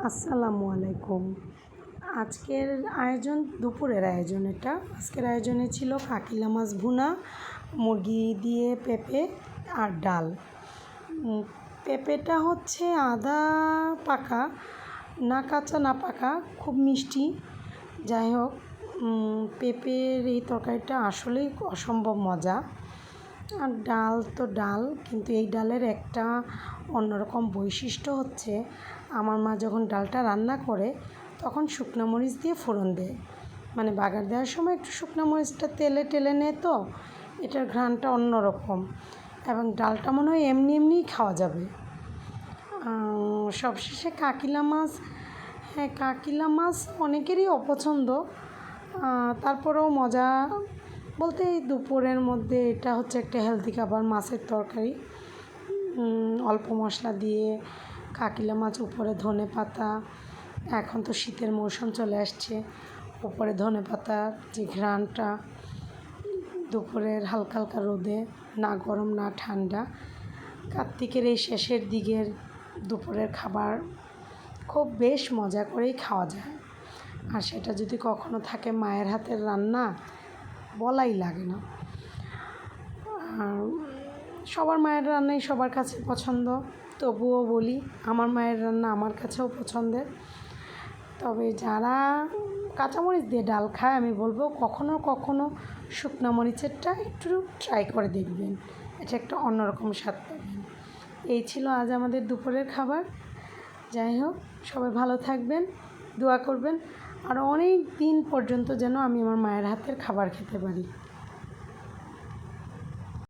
আসসালামু আলাইকুম। আজকের আয়োজন দুপুরের আয়োজন এটা। আজকের আয়োজনে ছিল কাকিলা মাছ ভুনা, মুরগি দিয়ে পেঁপে আর ডাল। পেঁপেটা হচ্ছে আধা পাকা, না কাঁচা না পাকা, খুব মিষ্টি। যাই হোক, পেঁপের এই তরকারিটা আসলেই অসম্ভব মজা। আর ডাল তো ডাল, কিন্তু এই ডালের একটা অন্যরকম বৈশিষ্ট্য হচ্ছে, আমার মা যখন ডালটা রান্না করে তখন শুকনো মরিচ দিয়ে ফোড়ন দেয়, মানে বাগার দেওয়ার সময় একটু শুকনো মরিচটা তেলে টেলে নেয়, তো এটার ঘ্রাণটা অন্যরকম। এবং ডালটা মনে হয় এমনি এমনিই খাওয়া যাবে। সবশেষে কাকিলা মাছ, হ্যাঁ কাকিলা মাছ অনেকেরই অপছন্দ, তারপরেও মজা বলতে এই দুপুরের মধ্যে এটা হচ্ছে একটা হেলদি খাবার, মাছের তরকারি, অল্প মশলা দিয়ে কাকিলা মাছ, উপরে ধনে পাতা, এখন তো শীতের মৌসুম চলে আসছে, উপরে ধনে পাতা যে ঘ্রাণটা, দুপুরের হালকা হালকা রোদে, না গরম না ঠান্ডা, কার্তিকের এই শেষের দিকের দুপুরের খাবার খুব বেশ মজা করেই খাওয়া যায়। আর সেটা যদি কখনো থাকে মায়ের হাতের রান্না, বলাই লাগে না। আর সবার মায়ের রান্নাই সবার কাছে পছন্দ, তবুও বলি আমার মায়ের রান্না আমার কাছেও পছন্দের। তবে যারা কাঁচামরিচ দিয়ে ডাল খায়, আমি বলবো কখনো কখনো শুকনো মরিচেরটা একটু ট্রাই করে দেখবেন, এটা একটা অন্যরকম স্বাদ পাবেন। এই ছিল আজ আমাদের দুপুরের খাবার। যাই হোক, সবাই ভালো থাকবেন, দোয়া করবেন আর অনেক দিন পর্যন্ত যেন আমি আমার মায়ের হাতের খাবার খেতে পারি।